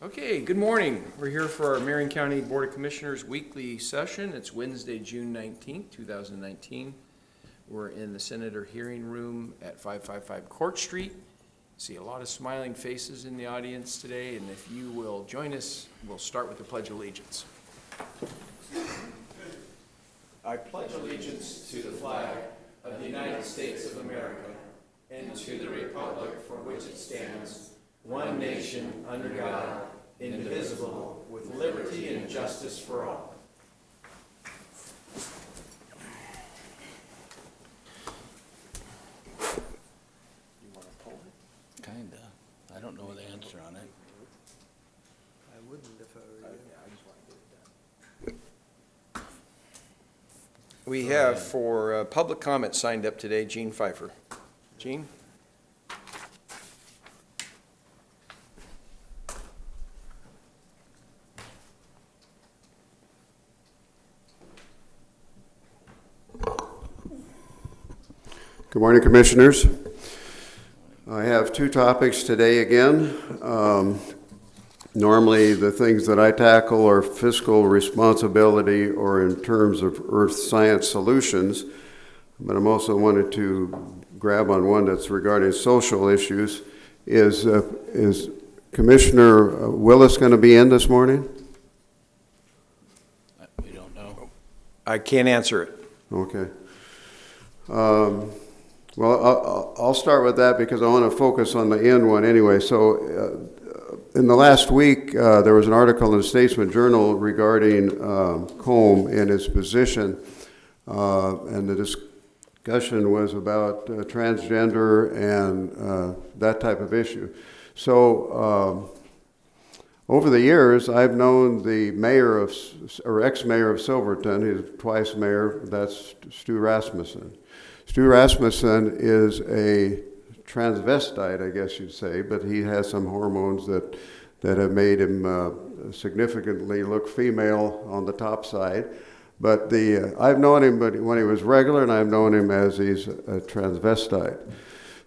Okay, good morning. We're here for our Marion County Board of Commissioners weekly session. It's Wednesday, June 19th, 2019. We're in the Senator Hearing Room at 555 Court Street. See a lot of smiling faces in the audience today, and if you will join us, we'll start with the Pledge of Allegiance. I pledge allegiance to the flag of the United States of America and to the republic for which it stands, one nation, under God, indivisible, with liberty and justice for all. You want to pull it? Kinda. I don't know the answer on it. I wouldn't if I were you. I just want to get it done. We have for public comment signed up today, Gene Pfeiffer. Gene? Good morning, Commissioners. I have two topics today again. Normally, the things that I tackle are fiscal responsibility or in terms of earth science solutions, but I'm also wanted to grab on one that's regarding social issues. Is Commissioner Willis going to be in this morning? We don't know. I can't answer it. Okay. Well, I'll start with that because I want to focus on the end one anyway. So in the last week, there was an article in the Statesman Journal regarding Combe and his position, and the discussion was about transgender and that type of issue. So over the years, I've known the mayor of, or ex-mayor of Silverton, he's twice mayor, that's Stu Rasmussen. Stu Rasmussen is a transvestite, I guess you'd say, but he has some hormones that have made him significantly look female on the top side. But I've known him when he was regular, and I've known him as he's a transvestite.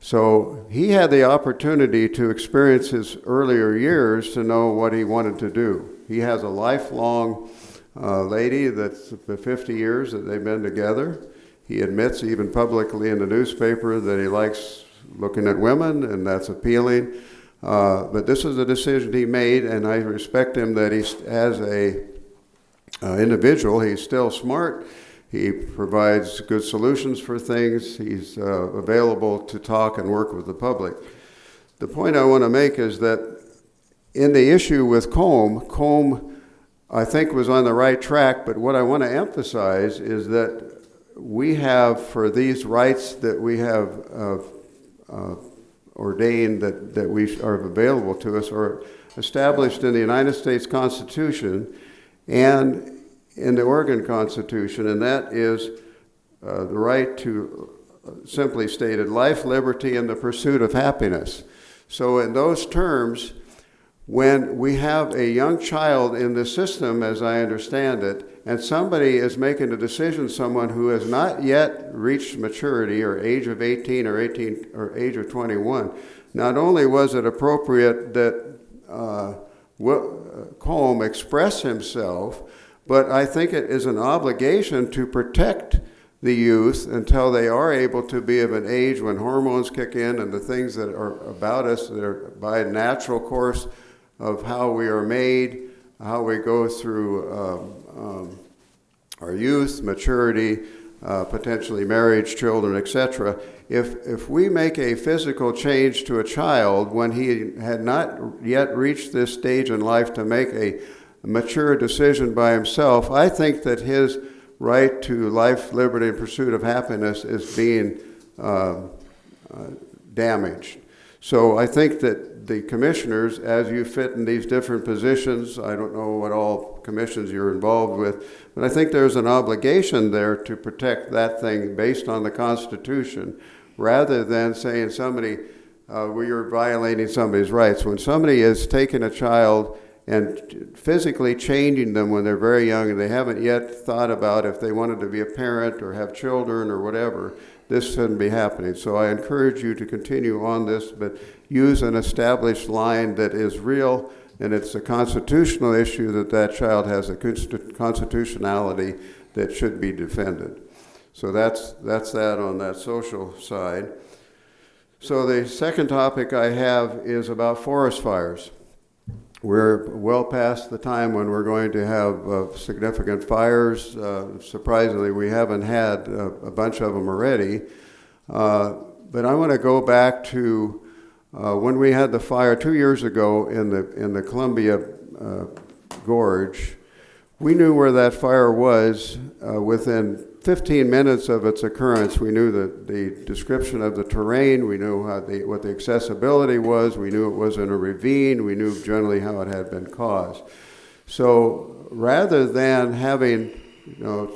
So he had the opportunity to experience his earlier years to know what he wanted to do. He has a lifelong lady that's 50 years that they've been together. He admits even publicly in the newspaper that he likes looking at women, and that's appealing. But this is a decision he made, and I respect him that he's, as a individual, he's still smart. He provides good solutions for things. He's available to talk and work with the public. The point I want to make is that in the issue with Combe, I think was on the right track, but what I want to emphasize is that we have, for these rights that we have ordained that we are available to us, are established in the United States Constitution and in the Oregon Constitution, and that is the right to, simply stated, life, liberty, and the pursuit of happiness. So in those terms, when we have a young child in the system, as I understand it, and somebody is making a decision, someone who has not yet reached maturity or age of 18 or age of 21, not only was it appropriate that Combe express himself, but I think it is an obligation to protect the youth until they are able to be of an age when hormones kick in and the things that are about us that are by a natural course of how we are made, how we go through our youth, maturity, potentially marriage, children, etc. If we make a physical change to a child when he had not yet reached this stage in life to make a mature decision by himself, I think that his right to life, liberty, and pursuit of happiness is being damaged. So I think that the commissioners, as you fit in these different positions, I don't know what all commissions you're involved with, but I think there's an obligation there to protect that thing based on the Constitution, rather than saying somebody, you're violating somebody's rights. When somebody is taking a child and physically changing them when they're very young and they haven't yet thought about if they wanted to be a parent or have children or whatever, this shouldn't be happening. So I encourage you to continue on this, but use an established line that is real and it's a constitutional issue that child has a constitutionality that should be defended. So that's that on that social side. So the second topic I have is about forest fires. We're well past the time when we're going to have significant fires. Surprisingly, we haven't had a bunch of them already. But I want to go back to when we had the fire 2 years ago in the Columbia Gorge. We knew where that fire was within 15 minutes of its occurrence. We knew the description of the terrain. We knew what the accessibility was. We knew it was in a ravine. We knew generally how it had been caused. So rather than having,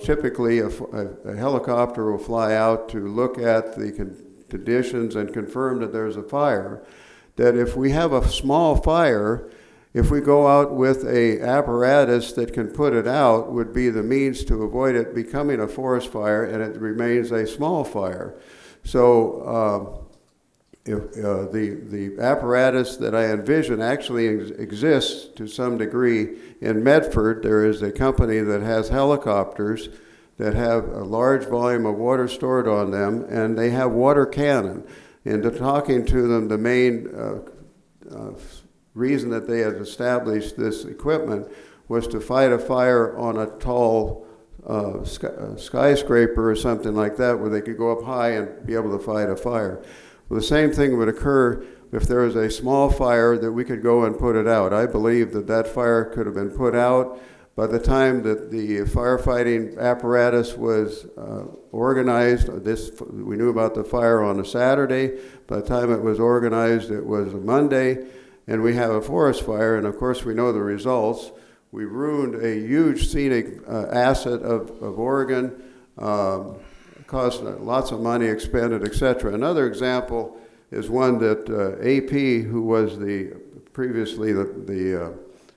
typically a helicopter will fly out to look at the conditions and confirm that there's a fire, that if we have a small fire, if we go out with a apparatus that can put it out, would be the means to avoid it becoming a forest fire and it remains a small fire. So if the apparatus that I envision actually exists to some degree in Medford. There is a company that has helicopters that have a large volume of water stored on them, and they have water cannon. And talking to them, the main reason that they had established this equipment was to fight a fire on a tall skyscraper or something like that, where they could go up high and be able to fight a fire. Well, the same thing would occur if there was a small fire that we could go and put it out. I believe that fire could have been put out by the time that the firefighting apparatus was organized. We knew about the fire on a Saturday. By the time it was organized, it was a Monday, and we have a forest fire, and of course we know the results. We ruined a huge scenic asset of Oregon, cost lots of money expended, etc. Another example is one that AP, who was previously the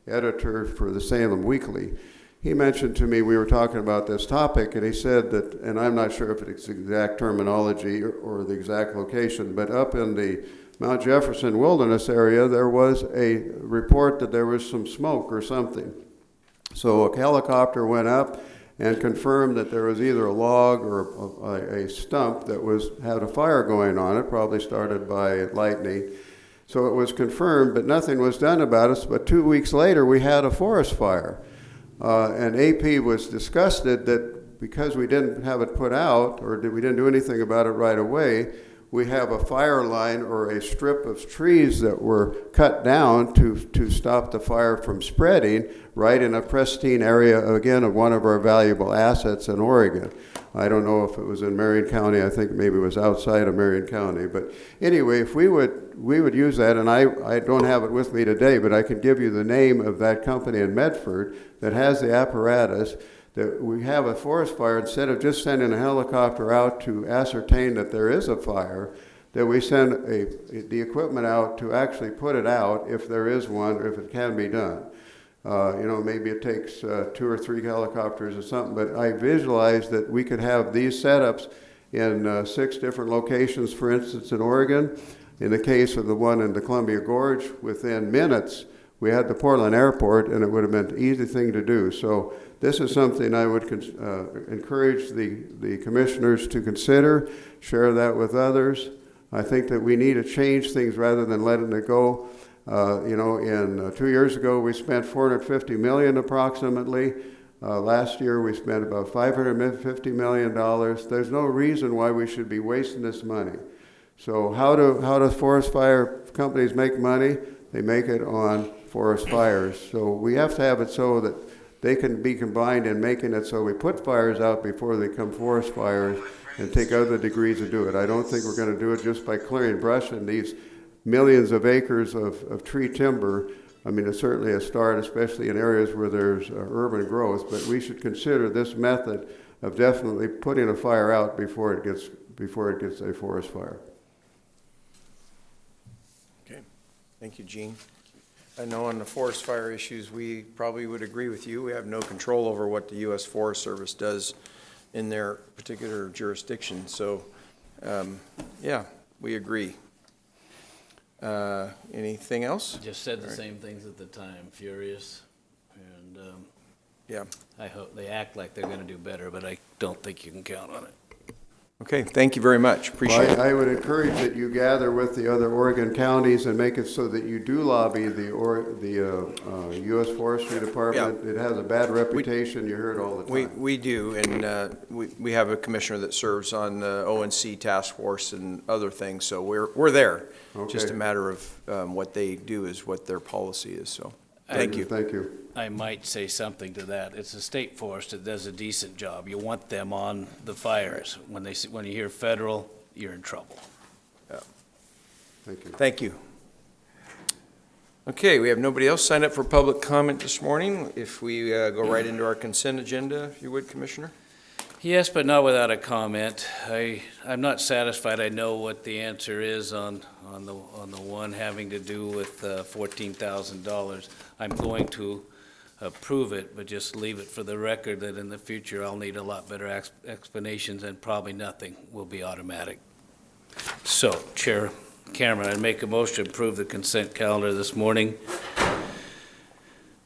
editor for the Salem Weekly, he mentioned to me, we were talking about this topic, and he said that, and I'm not sure if it's the exact terminology or the exact location, but up in the Mount Jefferson Wilderness area, there was a report that there was some smoke or something. So a helicopter went up and confirmed that there was either a log or a stump that had a fire going on it, probably started by lightning. So it was confirmed, but nothing was done about it. But 2 weeks later, we had a forest fire. And AP was disgusted that because we didn't have it put out, or we didn't do anything about it right away, we have a fire line or a strip of trees that were cut down to stop the fire from spreading right in a pristine area, again, of one of our valuable assets in Oregon. I don't know if it was in Marion County. I think maybe it was outside of Marion County. But anyway, if we would use that, and I don't have it with me today, but I can give you the name of that company in Medford that has the apparatus, that we have a forest fire. Instead of just sending a helicopter out to ascertain that there is a fire, that we send the equipment out to actually put it out if there is one, or if it can be done. Maybe it takes 2 or 3 helicopters or something, but I visualized that we could have these setups in 6 different locations, for instance, in Oregon. In the case of the one in the Columbia Gorge, within minutes, we had the Portland Airport, and it would have been an easy thing to do. So this is something I would encourage the commissioners to consider, share that with others. I think that we need to change things rather than letting it go. 2 years ago, we spent $450 million approximately. Last year, we spent about $550 million. There's no reason why we should be wasting this money. So how do forest fire companies make money? They make it on forest fires. So we have to have it so that they can be combined in making it so we put fires out before they become forest fires and take other degrees to do it. I don't think we're going to do it just by clearing brush and these millions of acres of tree timber. I mean, it's certainly a start, especially in areas where there's urban growth, but we should consider this method of definitely putting a fire out before it gets a forest fire. Okay, thank you, Gene. I know on the forest fire issues, we probably would agree with you. We have no control over what the U.S. Forest Service does in their particular jurisdiction. So, we agree. Anything else? Just said the same things at the time, furious. And Yeah. I hope they act like they're going to do better, but I don't think you can count on it. Okay, thank you very much. Appreciate it. I would encourage that you gather with the other Oregon counties and make it so that you do lobby the U.S. Forestry Department. It has a bad reputation, you hear it all the time. We do, and we have a commissioner that serves on the ONC task force and other things, so we're there. Okay. Just a matter of what they do is what their policy is, so, thank you. Thank you. I might say something to that. It's a state forest that does a decent job. You want them on the fires. When you hear federal, you're in trouble. Thank you. Thank you. Okay, we have nobody else signed up for public comment this morning. If we go right into our consent agenda, if you would, Commissioner? Yes, but not without a comment. I'm not satisfied. I know what the answer is on the one having to do with $14,000. I'm going to approve it, but just leave it for the record that in the future I'll need a lot better explanations, and probably nothing will be automatic. So, Chair Cameron, I'd make a motion to approve the consent calendar this morning.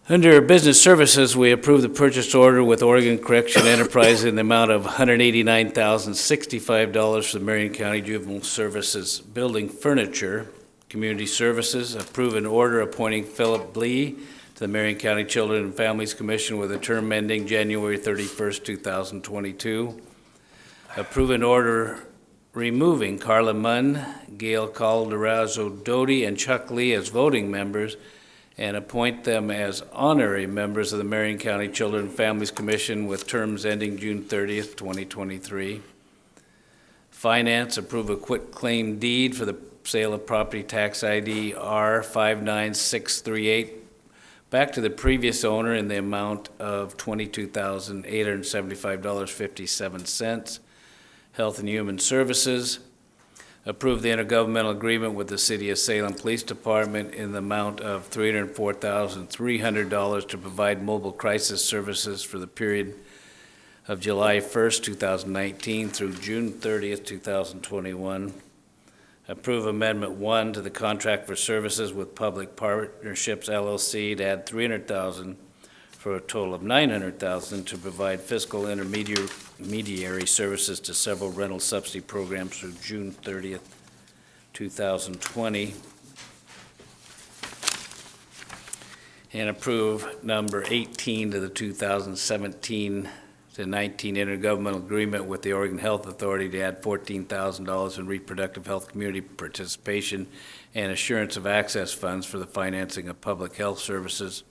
Under Business Services, we approve the purchase order with Oregon Correction Enterprise in the amount of $189,065 for the Marion County Juvenile Services Building Furniture. Community Services, approve an order appointing Philip Blee to the Marion County Children and Families Commission with a term ending January 31st, 2022. Approve an order removing Carla Munn, Gayle Caldarazzo-Doty, and Chuck Lee as voting members and appoint them as honorary members of the Marion County Children and Families Commission with terms ending June 30th, 2023. Finance, approve a quitclaim deed for the sale of property tax ID R59638 back to the previous owner in the amount of $22,875.57. Health and Human Services, approve the intergovernmental agreement with the City of Salem Police Department in the amount of $304,300 to provide mobile crisis services for the period of July 1st, 2019 through June 30th, 2021. Approve Amendment 1 to the contract for services with Public Partnerships LLC to add $300,000 for a total of $900,000 to provide fiscal intermediary services to several rental subsidy programs through June 30th, 2020. And approve number 18 to the 2017 to 19 intergovernmental agreement with the Oregon Health Authority to add $14,000 in reproductive health community participation and assurance of access funds for the financing of public health services.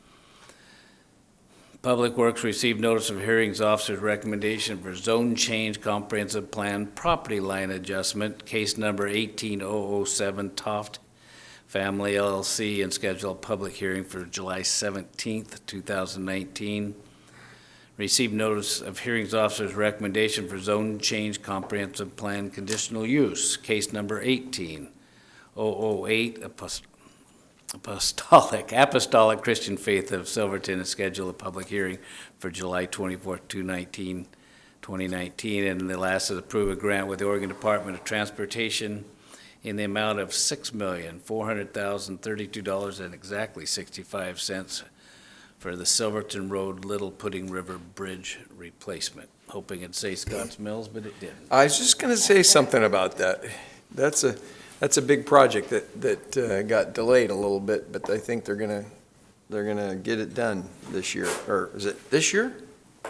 Public Works received notice of hearings officer's recommendation for Zone Change Comprehensive Plan property line adjustment, case number 18007 Toft Family LLC, and schedule a public hearing for July 17th, 2019. Received notice of hearings officer's recommendation for Zone Change Comprehensive Plan Conditional Use, case number 18008 Apostolic Christian Faith of Silverton, and schedule a public hearing for July 24th, 2019. And the last is approve a grant with the Oregon Department of Transportation in the amount of $6,400,032 and exactly 65 cents for the Silverton Road Little Pudding River Bridge replacement. Hoping it'd say Scotts Mills, but it didn't. I was just going to say something about that. That's a big project that got delayed a little bit, but I think they're gonna get it done this year. Or is it this year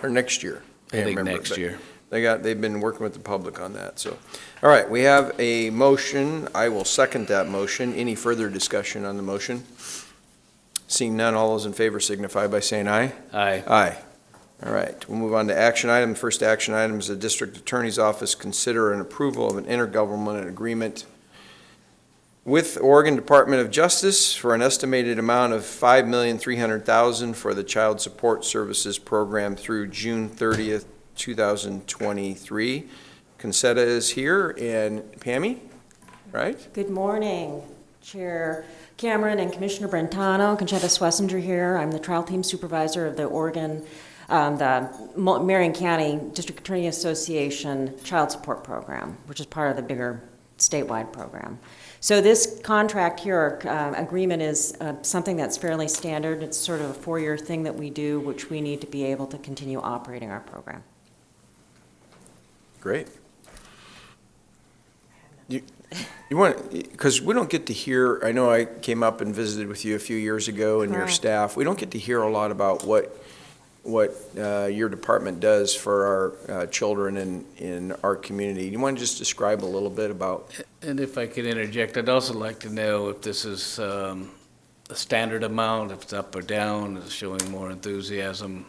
or next year? I think next year. They've been working with the public on that, so. All right, we have a motion. I will second that motion. Any further discussion on the motion? Seeing none, all those in favor signify by saying aye. Aye. Aye. All right, we'll move on to action item. First action item is the District Attorney's Office consider an approval of an intergovernmental agreement with Oregon Department of Justice for an estimated amount of $5,300,000 for the Child Support Services Program through June 30th, 2023. Concetta is here, and Pammy, right? Good morning, Chair Cameron and Commissioner Brentano. Conchetta Swessinger here. I'm the trial team supervisor of the Marion County District Attorney Association Child Support Program, which is part of the bigger statewide program. So this contract here, agreement, is something that's fairly standard. It's sort of a 4-year thing that we do, which we need to be able to continue operating our program. Great. You want, because we don't get to hear, I know I came up and visited with you a few years ago and your Correct. staff. We don't get to hear a lot about what your department does for our children in our community. You want to just describe a little bit about? And if I could interject, I'd also like to know if this is a standard amount, if it's up or down, is it showing more enthusiasm,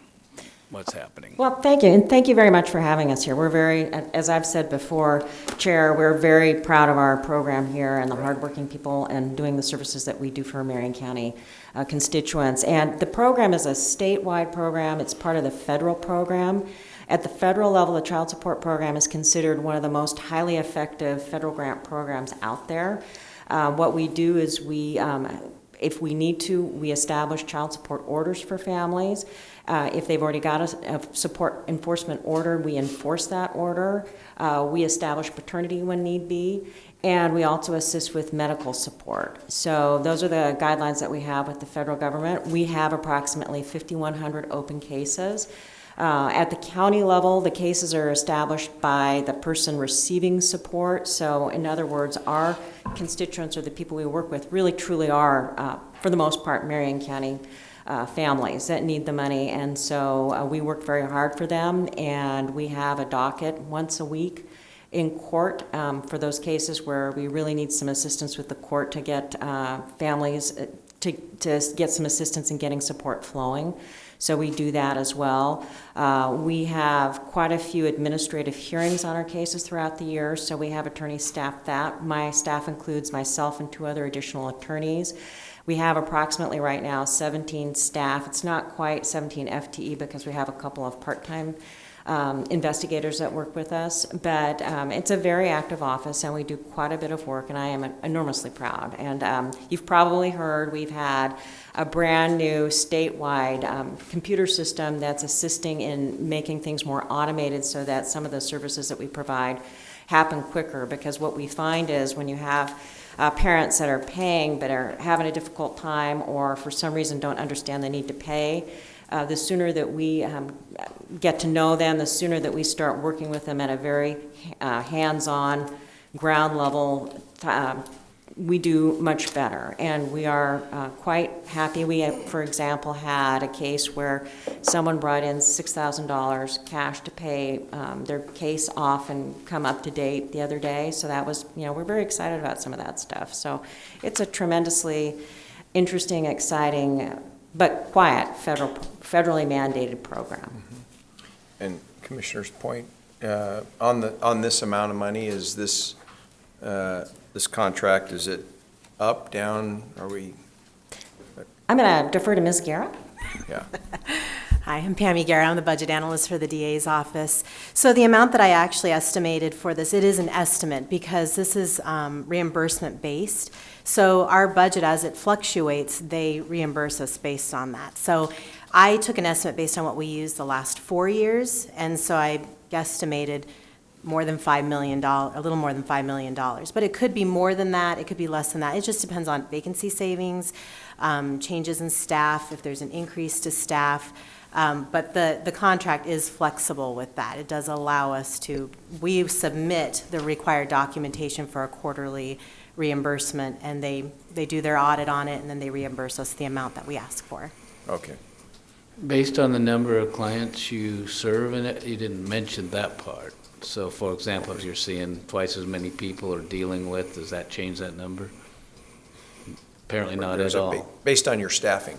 what's happening? Well, thank you, and thank you very much for having us here. We're very, as I've said before, Chair, we're very proud of our program here and the hardworking people and doing the services that we do for Marion County constituents. And the program is a statewide program. It's part of the federal program. At the federal level, the child support program is considered one of the most highly effective federal grant programs out there. What we do is if we need to, we establish child support orders for families. If they've already got a support enforcement order, we enforce that order. We establish paternity when need be, and we also assist with medical support. So those are the guidelines that we have with the federal government. We have approximately 5,100 open cases. At the county level, the cases are established by the person receiving support. So in other words, our constituents or the people we work with really truly are, for the most part, Marion County families that need the money. And so we work very hard for them, and we have a docket once a week in court for those cases where we really need some assistance with the court to get families to get some assistance in getting support flowing. So we do that as well. We have quite a few administrative hearings on our cases throughout the year, so we have attorneys staff that. My staff includes myself and 2 other additional attorneys. We have approximately right now 17 staff. It's not quite 17 FTE because we have a couple of part-time investigators that work with us, but it's a very active office and we do quite a bit of work, and I am enormously proud. And you've probably heard we've had a brand new statewide computer system that's assisting in making things more automated so that some of the services that we provide happen quicker, because what we find is when you have parents that are paying but are having a difficult time or for some reason don't understand the need to pay, the sooner that we get to know them, the sooner that we start working with them at a very hands-on, ground level, we do much better. And we are quite happy. We, for example, had a case where someone brought in $6,000 cash to pay their case off and come up to date the other day. So that was, we're very excited about some of that stuff. So it's a tremendously interesting, exciting, but quiet federally mandated program. Mm-hmm. And Commissioner's point, on this amount of money, is this contract, is it up, down, are we? I'm going to defer to Ms. Guerra. Yeah. Hi, I'm Pammy Guerra. I'm the budget analyst for the DA's office. So the amount that I actually estimated for this, it is an estimate because this is reimbursement based. So our budget, as it fluctuates, they reimburse us based on that. So I took an estimate based on what we used the last 4 years, and so I guesstimated more than $5 million, a little more than $5 million. But it could be more than that, it could be less than that. It just depends on vacancy savings, changes in staff, if there's an increase to staff. But the contract is flexible with that. It does allow us to, we submit the required documentation for a quarterly reimbursement, and they do their audit on it, and then they reimburse us the amount that we ask for. Okay. Based on the number of clients you serve in it, you didn't mention that part. So, for example, if you're seeing twice as many people or dealing with, does that change that number? Apparently not at all. Based on your staffing.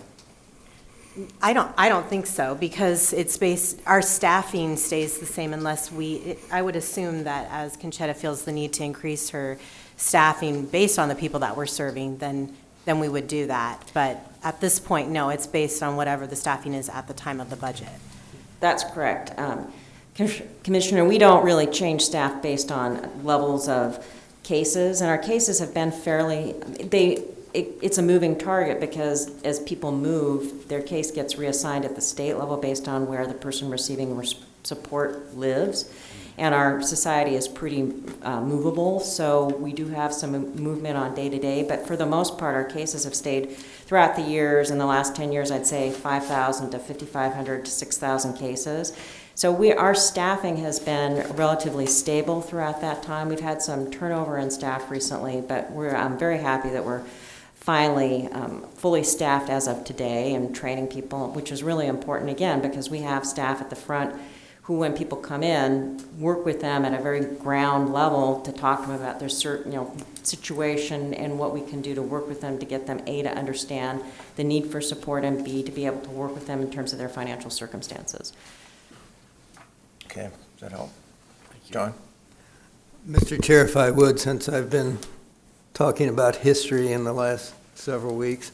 I don't think so, because it's our staffing stays the same unless I would assume that as Conchetta feels the need to increase her staffing based on the people that we're serving, then we would do that. But at this point, no, it's based on whatever the staffing is at the time of the budget. That's correct. Commissioner, we don't really change staff based on levels of cases, and our cases have been it's a moving target because as people move, their case gets reassigned at the state level based on where the person receiving support lives. And our society is pretty movable, so we do have some movement on day-to-day, but for the most part, our cases have stayed throughout the years. In the last 10 years, I'd say 5,000 to 5,500 to 6,000 cases. So our staffing has been relatively stable throughout that time. We've had some turnover in staff recently, but I'm very happy that we're finally fully staffed as of today and training people, which is really important, again, because we have staff at the front who, when people come in, work with them at a very ground level to talk to them about their certain, situation and what we can do to work with them to get them, A, to understand the need for support, and B, to be able to work with them in terms of their financial circumstances. Okay, does that help? John? Mr. Chair, if I would, since I've been talking about history in the last several weeks,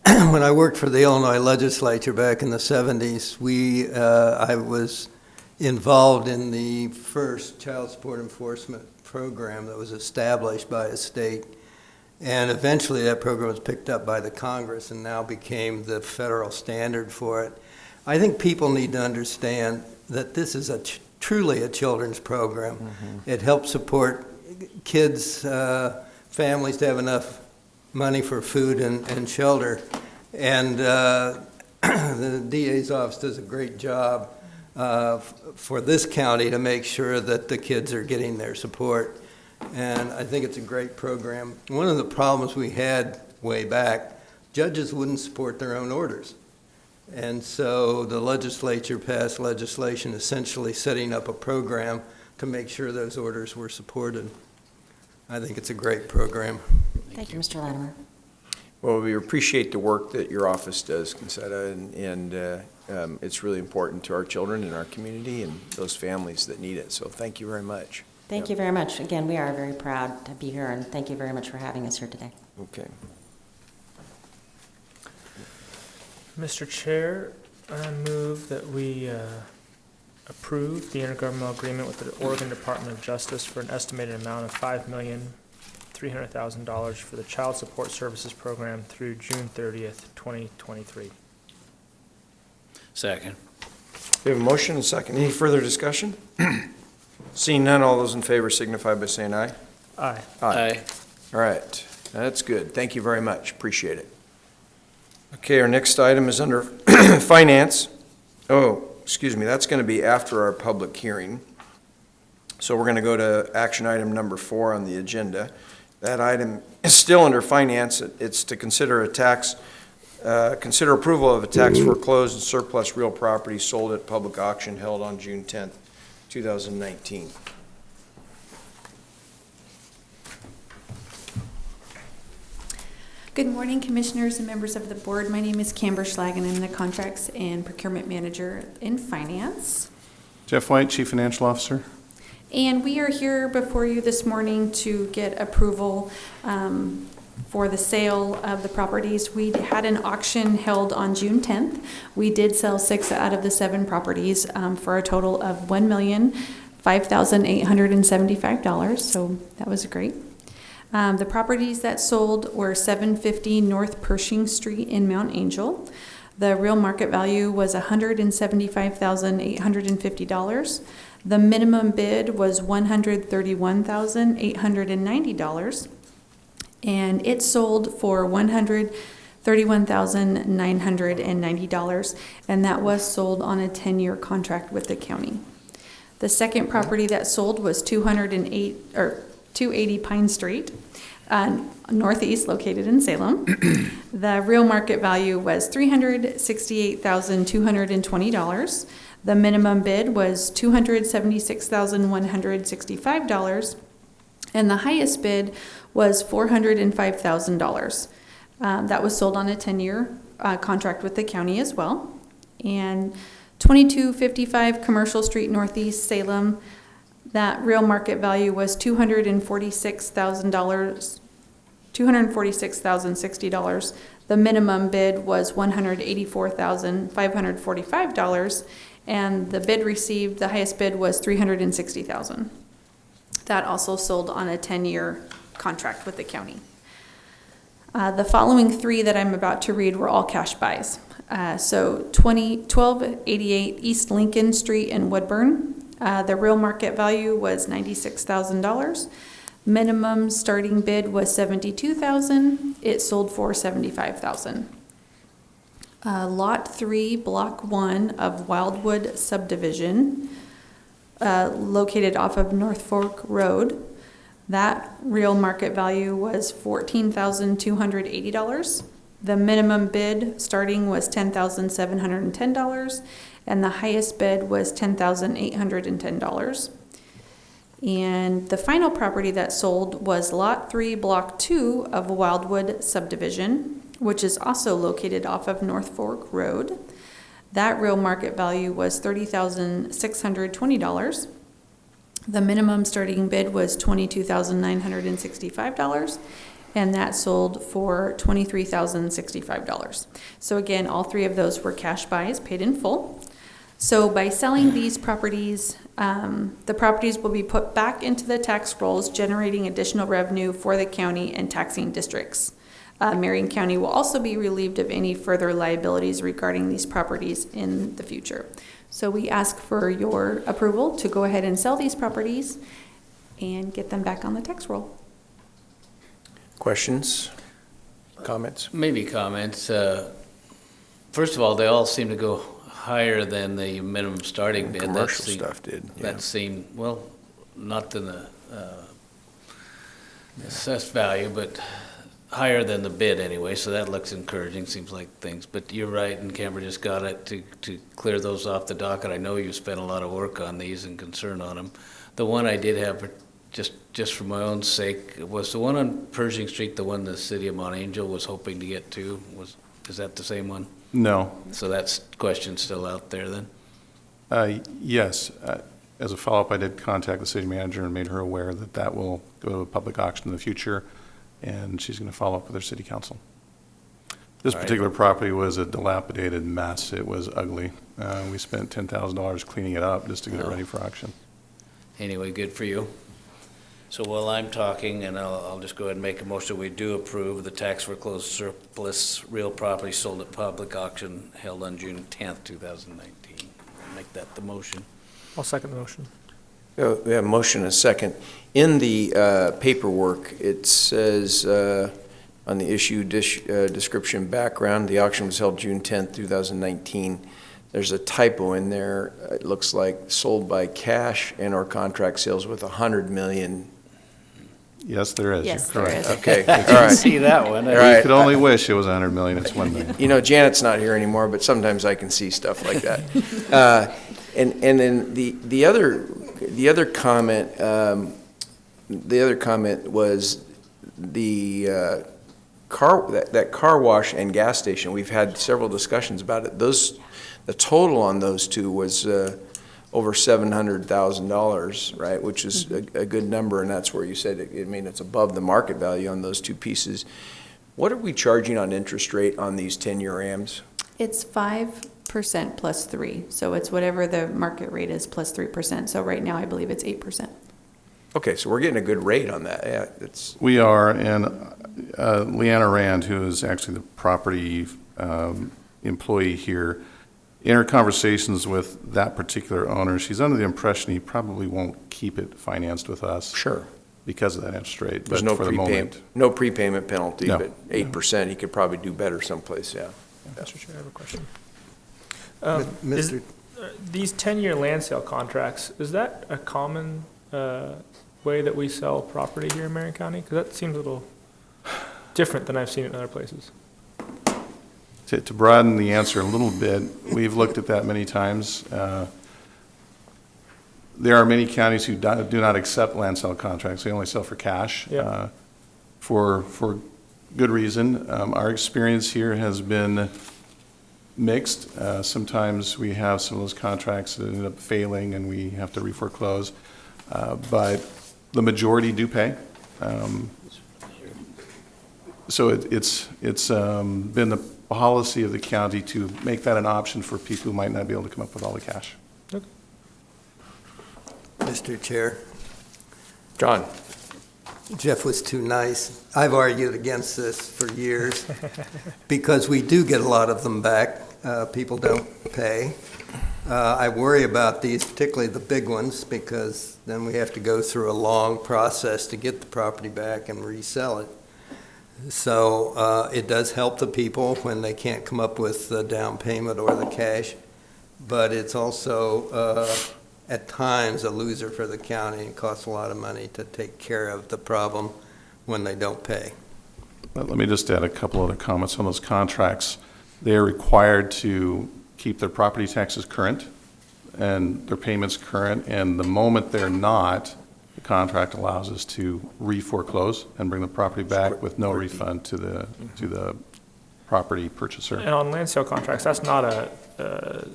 when I worked for the Illinois legislature back in the 70s, I was involved in the first child support enforcement program that was established by a state. And eventually that program was picked up by the Congress and now became the federal standard for it. I think people need to understand that this is truly a children's program. Mm-hmm. It helps support kids, families to have enough money for food and shelter. And the DA's office does a great job for this county to make sure that the kids are getting their support. And I think it's a great program. One of the problems we had way back, judges wouldn't support their own orders. And so the legislature passed legislation essentially setting up a program to make sure those orders were supported. I think it's a great program. Thank you, Mr. Latimer. Well, we appreciate the work that your office does, Concetta, and it's really important to our children and our community and those families that need it. So thank you very much. Thank you very much. Again, we are very proud to be here, and thank you very much for having us here today. Okay. Mr. Chair, I move that we approve the intergovernmental agreement with the Oregon Department of Justice for an estimated amount of $5,300,000 for the Child Support Services Program through June 30th, 2023. Second. We have a motion and a second. Any further discussion? Seeing none, all those in favor signify by saying aye. Aye. Aye. All right, that's good. Thank you very much. Appreciate it. Okay, our next item is under finance. Oh, excuse me, that's going to be after our public hearing. So we're going to go to action item number 4 on the agenda. That item is still under finance. It's to consider consider approval of a tax foreclosed and surplus real property sold at public auction held on June 10th, 2019. Good morning, Commissioners and members of the board. My name is Camber Schlagen. I'm the Contracts and Procurement Manager in Finance. Jeff White, Chief Financial Officer. And we are here before you this morning to get approval for the sale of the properties. We had an auction held on June 10th. We did sell 6 out of the 7 properties for a total of $1,005,875, so that was great. The properties that sold were 750 North Pershing Street in Mount Angel. The real market value was $175,850. The minimum bid was $131,890. And it sold for $131,990, and that was sold on a 10-year contract with the county. The second property that sold was 280 Pine Street, Northeast, located in Salem. The real market value was $368,220. The minimum bid was $276,165, and the highest bid was $405,000. That was sold on a 10-year contract with the county as well. And 2255 Commercial Street Northeast, Salem, that real market value was $246,060. The minimum bid was $184,545, and the bid received, the highest bid was $360,000. That also sold on a 10-year contract with the county. The following 3 that I'm about to read were all cash buys. So 1288 East Lincoln Street in Woodburn. The real market value was $96,000. Minimum starting bid was $72,000. It sold for $75,000. Lot 3, Block 1 of Wildwood subdivision, located off of North Fork Road. That real market value was $14,280. The minimum bid starting was $10,710, and the highest bid was $10,810. And the final property that sold was Lot 3, Block 2 of Wildwood subdivision, which is also located off of North Fork Road. That real market value was $30,620. The minimum starting bid was $22,965, and that sold for $23,065. So again, all three of those were cash buys paid in full. So by selling these properties, the properties will be put back into the tax rolls, generating additional revenue for the county and taxing districts. Marion County will also be relieved of any further liabilities regarding these properties in the future. So we ask for your approval to go ahead and sell these properties and get them back on the tax roll. Questions? Comments? Maybe comments. First of all, they all seem to go higher than the minimum starting bid. Commercial stuff did, yeah. That seemed, well, not than the assessed value, but higher than the bid anyway, so that looks encouraging, seems like things. But you're right, and Camber just got it to clear those off the docket. I know you spent a lot of work on these and concern on them. The one I did have, just for my own sake, was the one on Pershing Street, the one the city of Mount Angel was hoping to get to. Is that the same one? No. So that's question still out there then? Yes. As a follow-up, I did contact the city manager and made her aware that that will go to a public auction in the future, and she's going to follow up with her city council. This All right. particular property was a dilapidated mess. It was ugly. We spent $10,000 cleaning it up just to get it ready for auction. Anyway, good for you. So while I'm talking, and I'll just go ahead and make a motion, we do approve the tax foreclosed surplus real property sold at public auction held on June 10th, 2019. Make that the motion. I'll second the motion. We have a motion and a second. In the paperwork, it says on the issue description background, the auction was held June 10th, 2019. There's a typo in there. It looks like sold by cash and or contract sales with 100 million. Yes, there is. Yes, You're there correct. is. Okay, all right. See that one? All You right. could only wish it was 100 million. It's 1 million. You know, Janet's not here anymore, but sometimes I can see stuff like that. And then the other comment was the car wash and gas station. We've had several discussions about it. The total on those two was over $700,000, right? Which is a good number, and that's where you said it's above the market value on those two pieces. What are we charging on interest rate on these 10-year AMs? It's 5% plus 3, so it's whatever the market rate is plus 3%. So right now, I believe it's 8%. Okay, so we're getting a good rate on that. Yeah, it's We are, and Leanna Rand, who is actually the property employee here, in her conversations with that particular owner, she's under the impression he probably won't keep it financed with us. sure. Because of that interest rate. There's But no for the moment, prepayment penalty, No. but 8%, he could probably do better someplace, yeah. Mr. Chair, I have a question. Mr. These 10-year land sale contracts, is that a common way that we sell property here in Marion County? Because that seems a little different than I've seen it in other places. to broaden the answer a little bit, we've looked at that many times. There are many counties who do not accept land sale contracts. They only sell for cash. Yeah. For good reason. Our experience here has been mixed. Sometimes we have some of those contracts that end up failing and we have to re-foreclose. But the majority do pay. So it's been the policy of the county to make that an option for people who might not be able to come up with all the cash. Okay. Mr. Chair, John? Jeff was too nice. I've argued against this for years because we do get a lot of them back. People don't pay. I worry about these, particularly the big ones, because then we have to go through a long process to get the property back and resell it. So it does help the people when they can't come up with the down payment or the cash, but it's also at times a loser for the county. It costs a lot of money to take care of the problem when they don't pay. Let me just add a couple other comments on those contracts. They are required to keep their property taxes current and their payments current, and the moment they're not, the contract allows us to re-foreclose and bring the property back with no refund to the property purchaser. And on land sale contracts, that's not a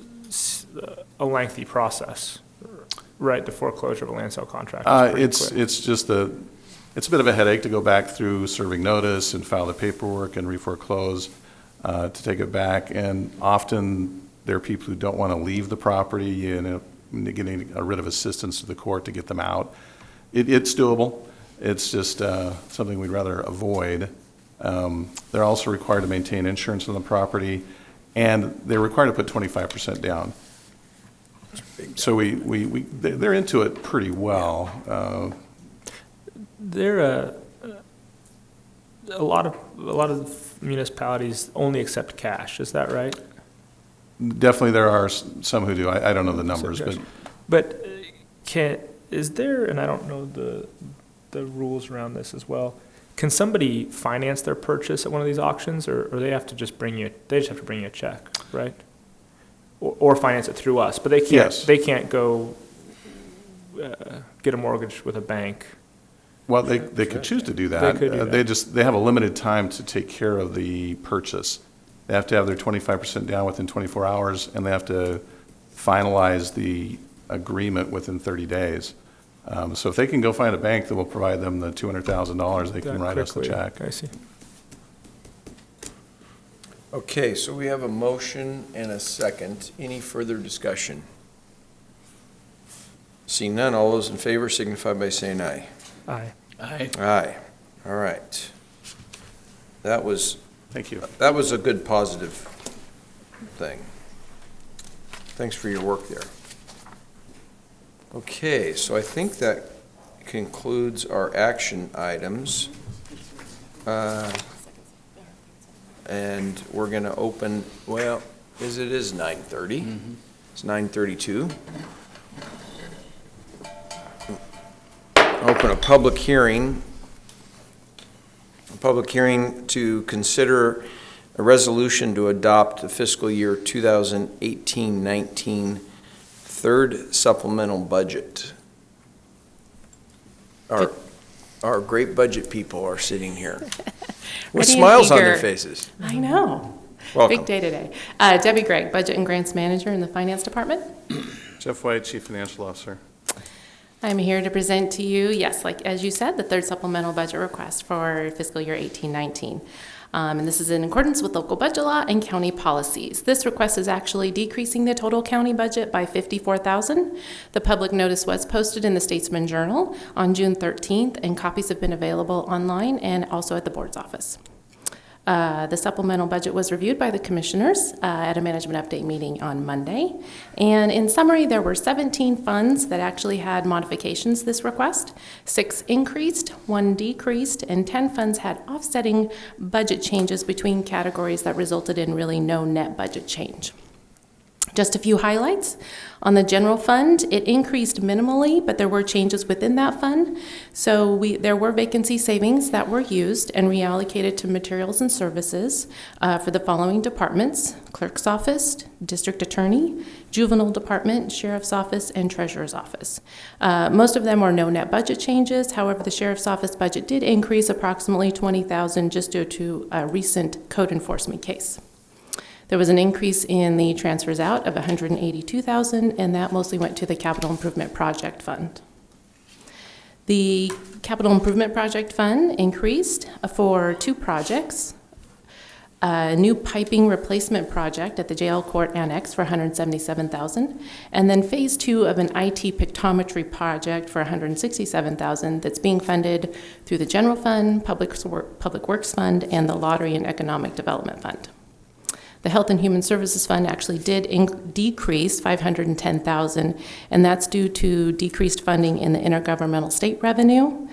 lengthy process, right? The foreclosure of a land sale contract. Is pretty quick. It's just it's a bit of a headache to go back through serving notice and file the paperwork and re-foreclose to take it back. And often there are people who don't want to leave the property and getting a writ of assistance to the court to get them out. It's doable. It's just something we'd rather avoid. They're also required to maintain insurance on the property, and they're required to put 25% down. So they're into it pretty well. There a lot of municipalities only accept cash. Is that right? Definitely, there are some who do. I don't know the numbers, but is there? And I don't know the rules around this as well. Can somebody finance their purchase at one of these auctions, or they have to just bring you? They just have to bring you a check, right? Or finance it through us, but they can't. Yes. They can't go get a mortgage with a bank. Well, they could choose to do that. They could do that. They have a limited time to take care of the purchase. They have to have their 25% down within 24 hours, and they have to finalize the agreement within 30 days. So if they can go find a bank that will provide them the $200,000, they can write us the check. I see. Okay, so we have a motion and a second. Any further discussion? Seeing none, all those in favor signify by saying aye. Aye. Aye. Aye. All right. Thank you. That was a good positive thing. Thanks for your work there. Okay, so I think that concludes our action items. And we're going to open, well, it is 9:30. Mm-hmm. It's 9:32. Open a public hearing. A public hearing to consider a resolution to adopt the fiscal year 2018-19 third supplemental budget. Our great budget people are sitting here with Ready and smiles on their eager. faces. I know. Welcome. Big day today. Debbie Gregg, Budget and Grants Manager in the Finance Department. Jeff White, Chief Financial Officer. I'm here to present to you, yes, like as you said, the third supplemental budget request for fiscal year 18-19. And this is in accordance with local budget law and county policies. This request is actually decreasing the total county budget by $54,000. The public notice was posted in the Statesman Journal on June 13th, and copies have been available online and also at the board's office. The supplemental budget was reviewed by the commissioners at a management update meeting on Monday. And in summary, there were 17 funds that actually had modifications this request. 6 increased, 1 decreased, and 10 funds had offsetting budget changes between categories that resulted in really no net budget change. Just a few highlights. On the general fund, it increased minimally, but there were changes within that fund. So there were vacancy savings that were used and reallocated to materials and services for the following departments: Clerk's Office, District Attorney, Juvenile Department, Sheriff's Office, and Treasurer's Office. Most of them were no net budget changes. However, the Sheriff's Office budget did increase approximately $20,000 just due to a recent code enforcement case. There was an increase in the transfers out of $182,000, and that mostly went to the Capital Improvement Project Fund. The Capital Improvement Project Fund increased for 2 projects: a new piping replacement project at the jail court annex for $177,000, and then phase 2 of an IT pictometry project for $167,000 that's being funded through the General Fund, Public Works Fund, and the Lottery and Economic Development Fund. The Health and Human Services Fund actually did decrease $510,000, and that's due to decreased funding in the intergovernmental state revenue,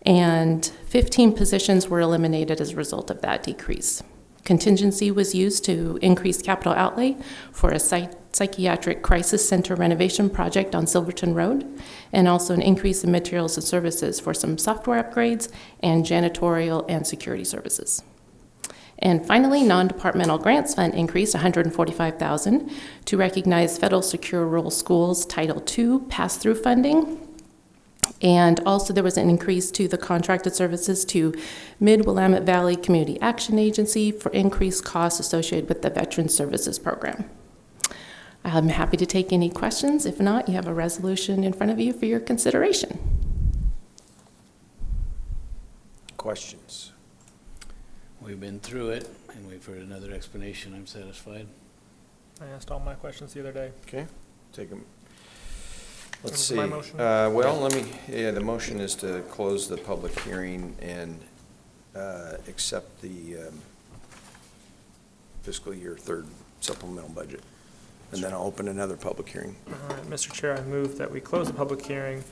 and 15 positions were eliminated as a result of that decrease. Contingency was used to increase capital outlay for a psychiatric crisis center renovation project on Silverton Road, and also an increase in materials and services for some software upgrades and janitorial and security services. And finally, non-departmental grants fund increased $145,000 to recognize federal secure rural schools Title II pass-through funding. And also there was an increase to the contracted services to Mid-Willamette Valley Community Action Agency for increased costs associated with the Veteran Services Program. I'm happy to take any questions. If not, you have a resolution in front of you for your consideration. Questions? We've been through it, and we've heard another explanation. I'm satisfied. I asked all my questions the other day. Okay, take them. Let's Was see. my motion? Well, the motion is to close the public hearing and accept the fiscal year third supplemental budget. And then I'll open another public hearing. All right, Mr. Chair, I move that we close the public hearing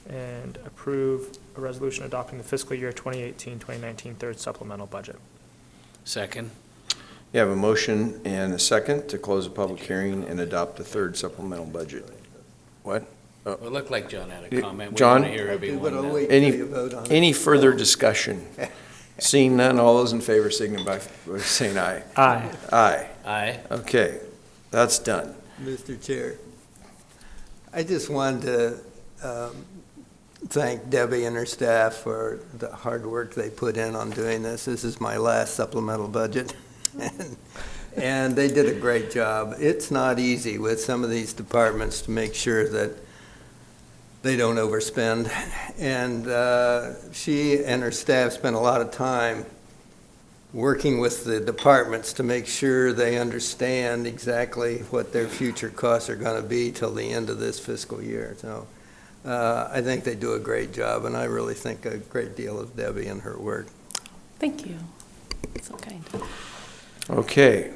and approve a resolution adopting the fiscal year 2018-2019 third supplemental budget. Second. You have a motion and a second to close the public hearing and adopt the third supplemental budget. What? Well, it looked like John had a comment. We John? want to hear everyone But I'll now. wait till you vote on it. Any further discussion? Seeing none, all those in favor signify by saying aye. Aye. Aye. Aye. Okay, that's done. Mr. Chair, I just wanted to thank Debbie and her staff for the hard work they put in on doing this. This is my last supplemental budget, and they did a great job. It's not easy with some of these departments to make sure that they don't overspend, and she and her staff spent a lot of time working with the departments to make sure they understand exactly what their future costs are going to be till the end of this fiscal year. So I think they do a great job, and I really think a great deal of Debbie and her work. Thank you. So kind. Okay.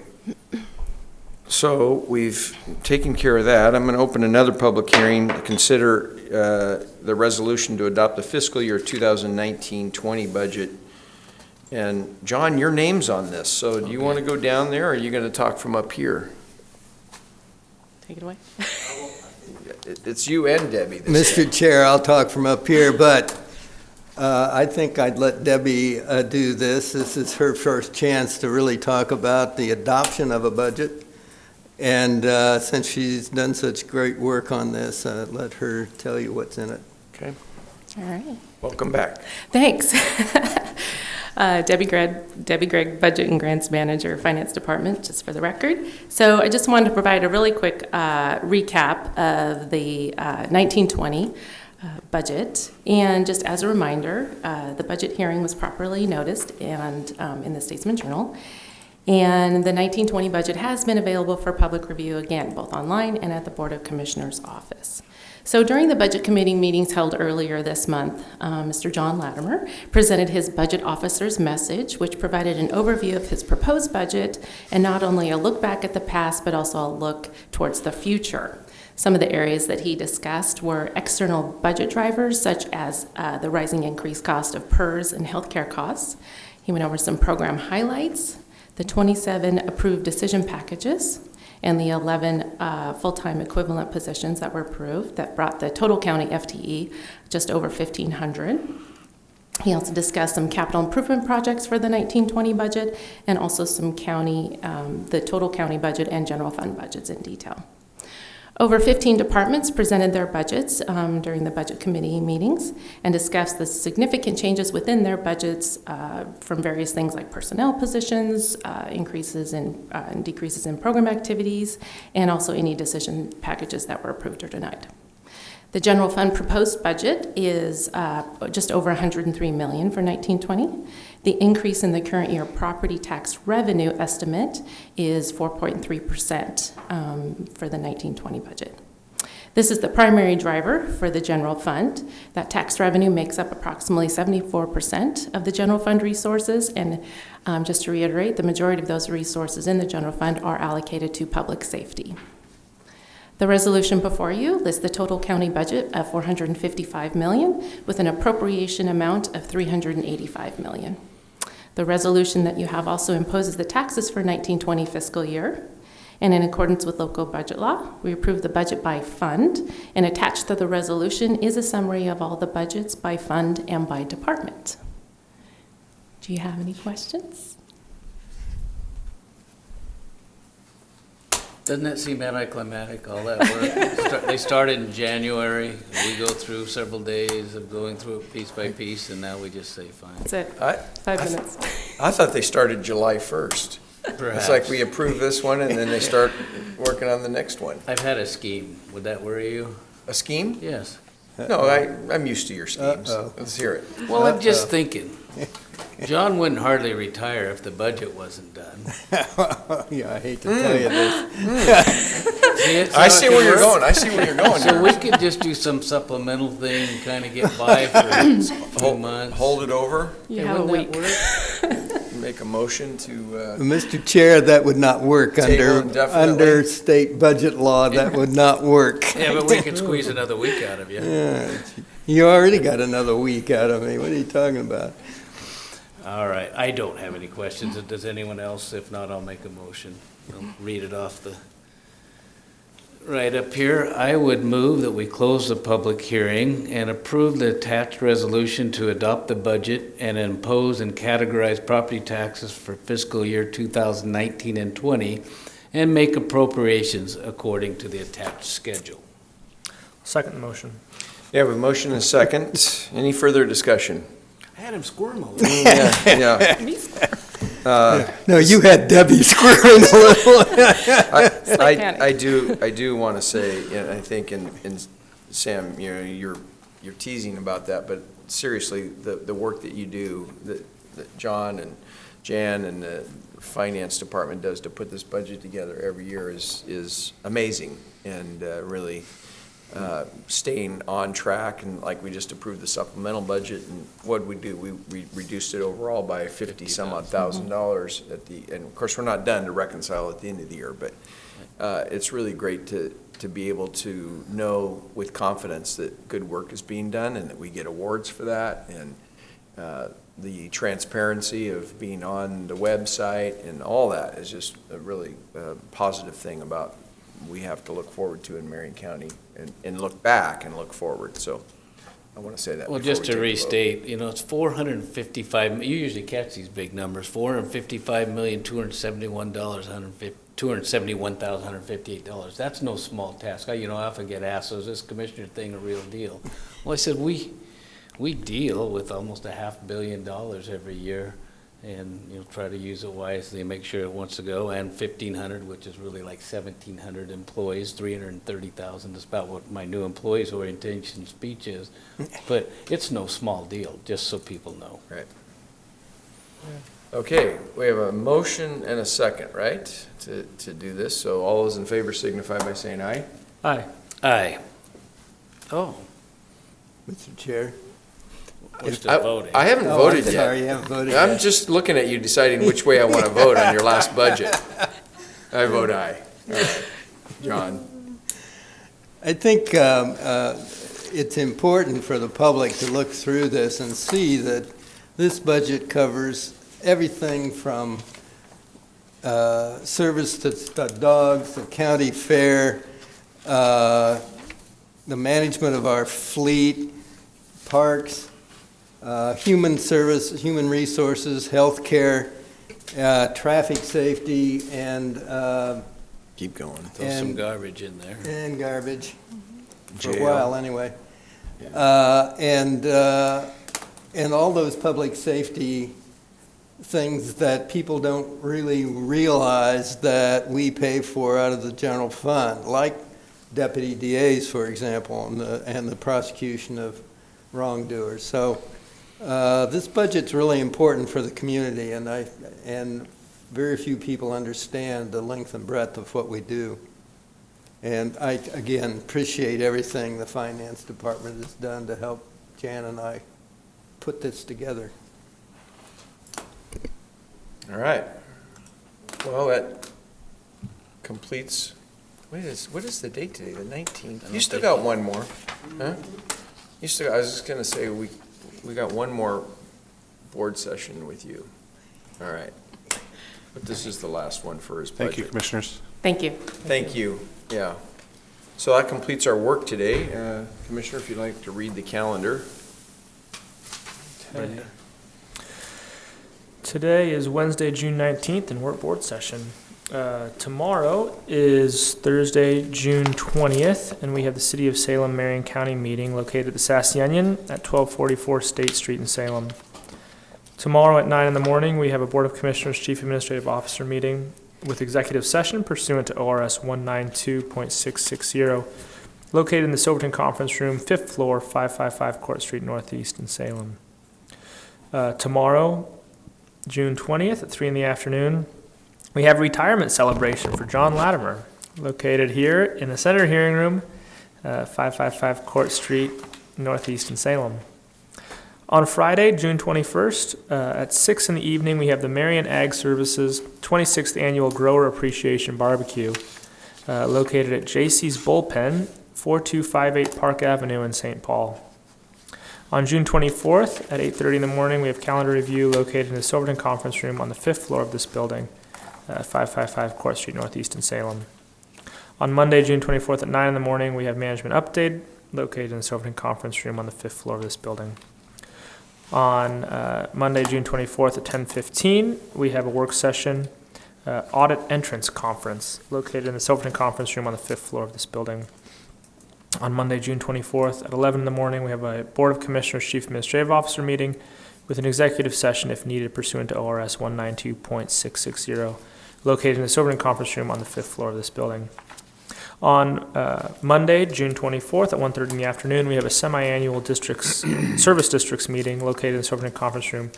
So we've taken care of that. I'm going to open another public hearing to consider the resolution to adopt the fiscal year 2019-20 budget. And John, your name's on this, so do you want to go down there, or are you going to talk from up here? Take it away. It's you and Debbie. this Mr. Chair, I'll talk from up here, but I think I'd let Debbie do this. This is her first chance to really talk about the adoption of a budget. And since she's done such great work on this, let her tell you what's in it. Okay. All right. Welcome back. Thanks. Debbie Gregg, Budget and Grants Manager, Finance Department, just for the record. So I just wanted to provide a really quick recap of the 1920 budget. And just as a reminder, the budget hearing was properly noticed and in the Statesman Journal. And the 1920 budget has been available for public review, again, both online and at the Board of Commissioners office. So during the budget committee meetings held earlier this month, Mr. John Latimer presented his budget officer's message, which provided an overview of his proposed budget and not only a look back at the past, but also a look towards the future. Some of the areas that he discussed were external budget drivers, such as the rising increased cost of PERS and healthcare costs. He went over some program highlights, the 27 approved decision packages, and the 11 full-time equivalent positions that were approved that brought the total county FTE just over 1,500. He also discussed some capital improvement projects for the 1920 budget and also some county, the total county budget and general fund budgets in detail. Over 15 departments presented their budgets during the budget committee meetings and discussed the significant changes within their budgets from various things like personnel positions, increases and decreases in program activities, and also any decision packages that were approved or denied. The general fund proposed budget is just over $103 million for 1920. The increase in the current year property tax revenue estimate is 4.3% for the 1920 budget. This is the primary driver for the general fund. That tax revenue makes up approximately 74% of the general fund resources, and just to reiterate, the majority of those resources in the general fund are allocated to public safety. The resolution before you lists the total county budget of $455 million with an appropriation amount of $385 million. The resolution that you have also imposes the taxes for 1920 fiscal year. And in accordance with local budget law, we approve the budget by fund, and attached to the resolution is a summary of all the budgets by fund and by department. Do you have any questions? Doesn't that seem anticlimactic, all that work? They started in January, we go through several days of going through it piece by piece, and now we just say fine. That's it. 5 minutes. I thought they started July 1st. Perhaps. It's like we approve this one and then they start working on the next one. I've had a scheme. Would that worry you? A scheme? Yes. No, I'm used to your schemes. Uh-oh. Let's hear it. Well, I'm just thinking, John wouldn't hardly retire if the budget wasn't done. Yeah, I hate to tell you this. I see where you're going. I see where you're going. So we could just do some supplemental thing and kind of get by for a few months. Hold it over, You have a Wouldn't week. that work? make a motion to, Mr. Chair, that would not work Table indefinitely. under state budget law. That would not work. Yeah, but we could squeeze another week out of you. Yeah, you already got another week out of me. What are you talking about? All right, I don't have any questions. Does anyone else? If not, I'll make a motion. I'll read it off the, right up here. I would move that we close the public hearing and approve the attached resolution to adopt the budget and impose and categorize property taxes for fiscal year 2019 and 20, and make appropriations according to the attached schedule. Second the motion. yeah, we have a motion and a second. Any further discussion? I had him squirm a Yeah. No, you had Debbie squirming a little. I do want to say, and I think, and Sam, you know, you're teasing about that, but seriously, the work that you do, that John and Jan and the finance department does to put this budget together every year is amazing, and really staying on track. And like, we just approved the supplemental budget, and what we do, we reduced it overall by 50 some odd $1,000 at the, and of course, we're not done to reconcile at the end of the year, but it's really great to be able to know with confidence that good work is being done and that we get awards for that, and the transparency of being on the website and all that is just a really positive thing about we have to look forward to in Marion County, and look back and look forward. So I want to say that. Well, before just we to take a vote. restate, you know, it's 455, you usually catch these big numbers, $455,271,158. That's no small task. I often get asked, so is this commissioner thing a real deal? Well, I said, we deal with almost $500 million every year, and try to use it wisely and make sure it wants to go, and 1,500, which is really like 1,700 employees, 330,000 is about what my new employees orientation speech is. But it's no small deal, just so people know. Right. Okay, we have a motion and a second, right, to do this. So all those in favor signify by saying aye. Aye. Aye. Oh, Mr. Chair. we're still voting. I haven't Oh, voted I'm yet. sorry, you haven't voted I'm yet. just looking at you, deciding which way I want to vote on your last budget. I vote aye. All right. John? I think it's important for the public to look through this and see that this budget covers everything from service to dogs, the county fair, the management of our fleet, parks, human service, human resources, healthcare, traffic safety, and Keep going. Throw some garbage in there. and garbage, for a Jail. while anyway. And all those public safety things that people don't really realize that we pay for out of the general fund, like deputy DAs, for example, and the prosecution of wrongdoers. So this budget's really important for the community, and very few people understand the length and breadth of what we do. And I, again, appreciate everything the finance department has done to help Jan and I put this together. All right. Well, that completes, what is the date today, the 19th? You still got one more, huh? You still, I was just gonna say, we got one more board session with you. All right. But this is the last one for his budget. Thank you, Commissioners. Thank you. Thank you, yeah. So that completes our work today. Commissioner, if you'd like to read the calendar. Okay. Today is Wednesday, June 19th, and we're at board session. Tomorrow is Thursday, June 20th, and we have the City of Salem, Marion County meeting located at the Sassy Onion at 1244 State Street in Salem. Tomorrow at 9 in the morning, we have a Board of Commissioners Chief Administrative Officer meeting with executive session pursuant to ORS 192.660, located in the Silverton Conference Room, 5th floor, 555 Court Street Northeast in Salem. Tomorrow, June 20th at 3 in the afternoon, we have a retirement celebration for John Latimer, located here in the Senator Hearing Room, 555 Court Street Northeast in Salem. On Friday, June 21st, at 6 in the evening, we have the Marion Ag Services 26th Annual Grower Appreciation Barbecue, located at JC's Bullpen, 4258 Park Avenue in St. Paul. On June 24th, at 8:30 in the morning, we have calendar review located in the Silverton Conference Room on the 5th floor of this building, 555 Court Street Northeast in Salem. On Monday, June 24th, at 9 in the morning, we have management update located in the Silverton Conference Room on the 5th floor of this building. On Monday, June 24th at 10:15, we have a work session, audit entrance conference, located in the Silverton Conference Room on the 5th floor of this building. On Monday, June 24th at 11 in the morning, we have a Board of Commissioners Chief Administrative Officer meeting with an executive session if needed pursuant to ORS 192.660, located in the Silverton Conference Room on the 5th floor of this building. On Monday, June 24th at 1:30 in the afternoon, we have a semi-annual districts, service districts meeting located in the Silverton Conference Room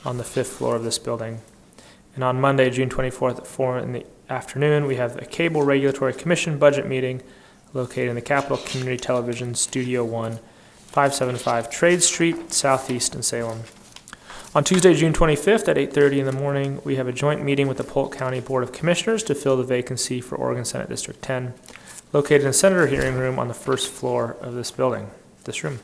on the 5th floor of this building. And on Monday, June 24th at 4 in the afternoon, we have a Cable Regulatory Commission budget meeting located in the Capitol Community Television Studio 1, 575 Trade Street, Southeast in Salem. On Tuesday, June 25th at 8:30 in the morning, we have a joint meeting with the Polk County Board of Commissioners to fill the vacancy for Oregon Senate District 10, located in the Senator Hearing Room on the 1st floor of this building, this room.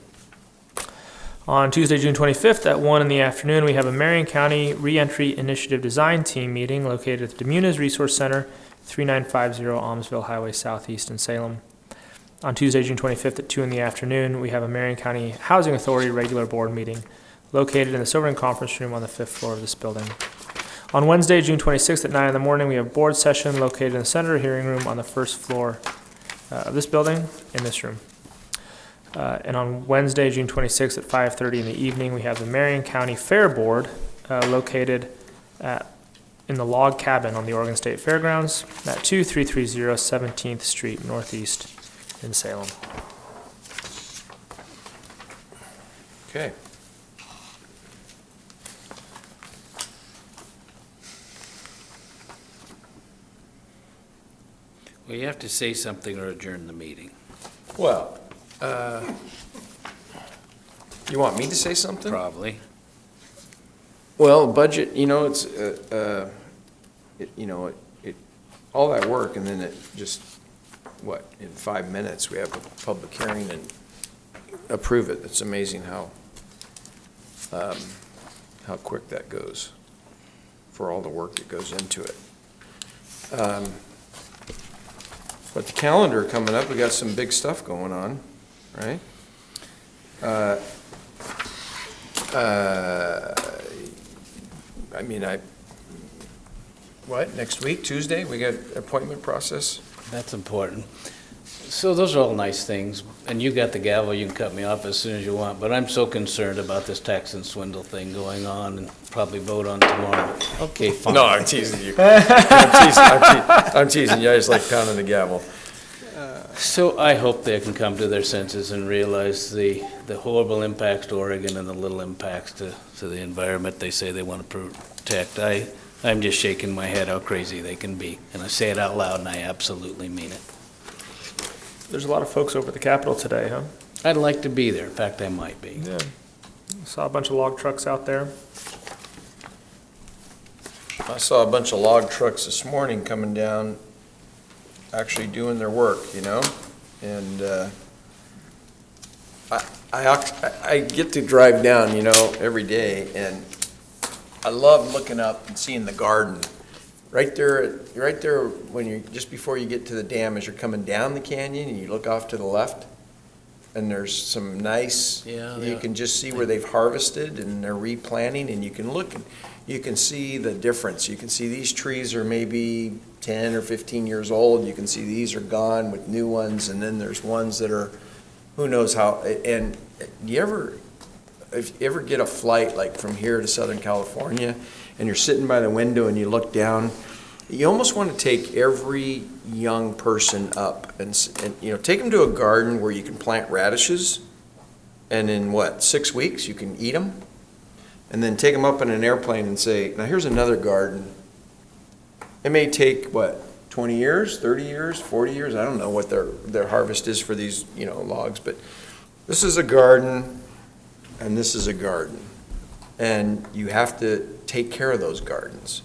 On Tuesday, June 25th at 1 in the afternoon, we have a Marion County Reentry Initiative Design Team meeting located at the Demunas Resource Center, 3950 Almsville Highway Southeast in Salem. On Tuesday, June 25th at 2 in the afternoon, we have a Marion County Housing Authority regular board meeting located in the Silverton Conference Room on the 5th floor of this building. On Wednesday, June 26th at 9 in the morning, we have a board session located in the Senator Hearing Room on the 1st floor of this building in this room. And on Wednesday, June 26th at 5:30 in the evening, we have the Marion County Fair Board located in the log cabin on the Oregon State Fairgrounds at 2330 17th Street Northeast in Salem. Okay. Well, you have to say something or adjourn the meeting. Well, you want me to say something? Probably. Well, budget, it's, all that work, and then it just, in 5 minutes, we have a public hearing and approve it. It's amazing how quick that goes for all the work that goes into it. But the calendar coming up, we got some big stuff going on, right? Next week, Tuesday, we got appointment process? That's important. So those are all nice things, and you got the gavel, you can cut me off as soon as you want, but I'm so concerned about this tax and swindle thing going on and probably vote on tomorrow. Okay, fine. No, I'm teasing you. I'm teasing you. I just like pounding the gavel. So I hope they can come to their senses and realize the horrible impacts to Oregon and the little impacts to the environment they say they want to protect. I'm just shaking my head how crazy they can be, and I say it out loud, and I absolutely mean it. There's a lot of folks over at the Capitol today, huh? I'd like to be there. In fact, I might be. Yeah. Saw a bunch of log trucks out there. I saw a bunch of log trucks this morning coming down, actually doing their work, you know? And I get to drive down, you know, every day, and I love looking up and seeing the garden. Right there, when you, just before you get to the dam, as you're coming down the canyon, and you look off to the left, and there's some nice, you can just see where they've harvested, and they're replanting, and you can look, and you can see the difference. You can see these trees are maybe 10 or 15 years old. You can see these are gone with new ones, and then there's ones that are, who knows how. And if you ever get a flight like from here to Southern California, and you're sitting by the window and you look down, you almost want to take every young person up and you know, take them to a garden where you can plant radishes, and in 6 weeks you can eat them, and then take them up in an airplane and say, now here's another garden. It may take 20 years, 30 years, 40 years, I don't know what their harvest is for these, you know, logs, but this is a garden and this is a garden. And you have to take care of those gardens.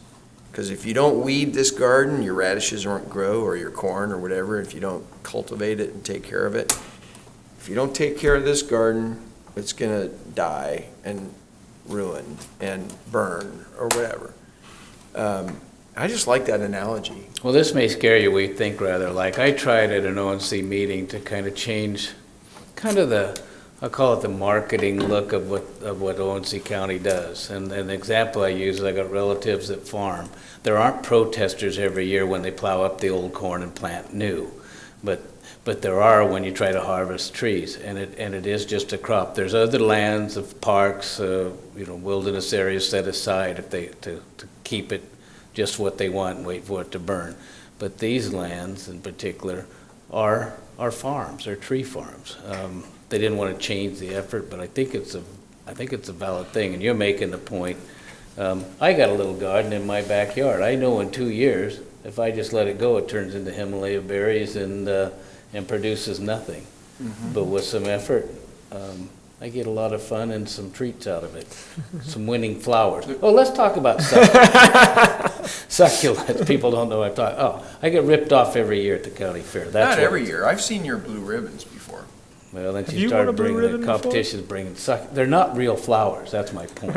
Because if you don't weed this garden, your radishes won't grow, or your corn or whatever, if you don't cultivate it and take care of it. If you don't take care of this garden, it's gonna die and ruin and burn or whatever. I just like that analogy. Well, this may scare you, we think rather like. I tried at an ONC meeting to kind of change kind of I'll call it the marketing look of what ONC County does. And an example I use is I got relatives that farm. There aren't protesters every year when they plow up the old corn and plant new, but there are when you try to harvest trees, and it is just a crop. There's other lands of parks, you know, wilderness areas set aside if they to keep it just what they want and wait for it to burn. But these lands in particular are farms, are tree farms. They didn't want to change the effort, but I think it's a valid thing, and you're making the point. I got a little garden in my backyard. I know in 2 years, if I just let it go, it turns into Himalaya berries and produces nothing. Mm-hmm. But with some effort, I get a lot of fun and some treats out of it. Some winning flowers. Oh, let's talk about succulents. People don't know what I'm talking. Oh, I get ripped off every year at the county fair. That's not every year. I've seen your blue ribbons before. Well, then Have you you start won a blue bringing ribbon the competitions, bringing they're not real flowers. That's my point.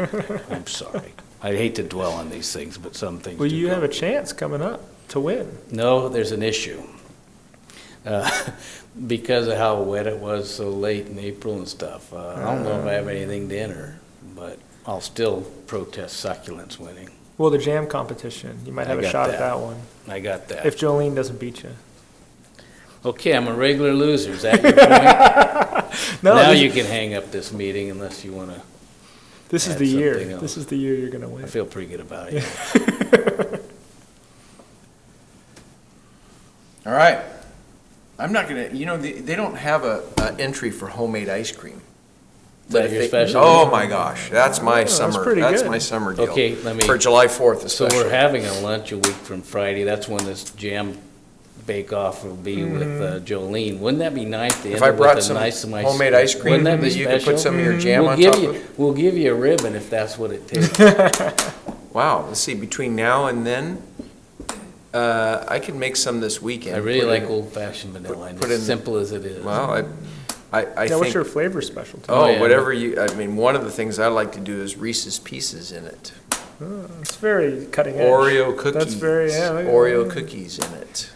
I'm sorry. I hate to dwell on these things, but some things. Well, do you go. have a chance coming up to win. No, there's an issue. Because of how wet it was so late in April and stuff. I don't know if I have anything to enter, but I'll still protest succulents winning. Well, the jam competition, you might have I a got shot that. at that one. I got that. If Jolene doesn't beat you. Okay, I'm a regular loser. Is that your point? No, Now this- you can hang up this meeting unless you want to. This is Add the year. something else. This is the year you're going to win. I feel pretty good about it. All right. I'm not gonna, you know, they don't have a entry for homemade ice cream. Is that But your if special? Oh my gosh, that's my summer, pretty that's good. my summer deal. Okay, let me- For July 4th So especially. we're having a lunch a week from Friday. That's when this jam bake-off will be with Jolene. Wouldn't that be nice to If end I it with brought a some nice homemade ice cream Wouldn't that be that you could special? put some of your jam We'll on give top you- of? We'll give you a ribbon if that's what it takes. Wow, let's see, between now and then, I can make some this weekend. I really Put like in- old-fashioned vanilla, and put as in- simple as it is. Well, I Yeah, what's think, your flavor specialty? Oh, yeah. whatever you, I mean, one of the things I like to do is Reese's Pieces in it. It's very cutting edge. Oreo cookies. That's very, yeah. look at Oreo that. cookies in it.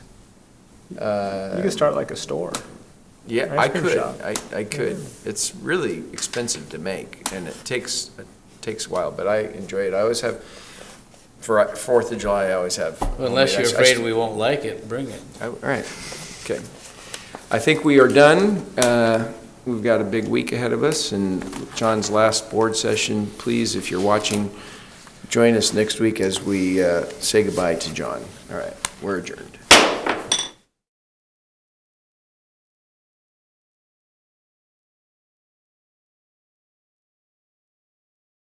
You can start like a store. Yeah, Ice I cream could, shop. I could. It's really expensive to make, and it takes a while, but I enjoy it. I always have, for 4th of July, I always have. Well, unless you're homemade afraid we won't like it, bring it. All right, okay. I think we are done. We've got a big week ahead of us, and John's last board session. Please, if you're watching, join us next week as we say goodbye to John. All right, we're adjourned.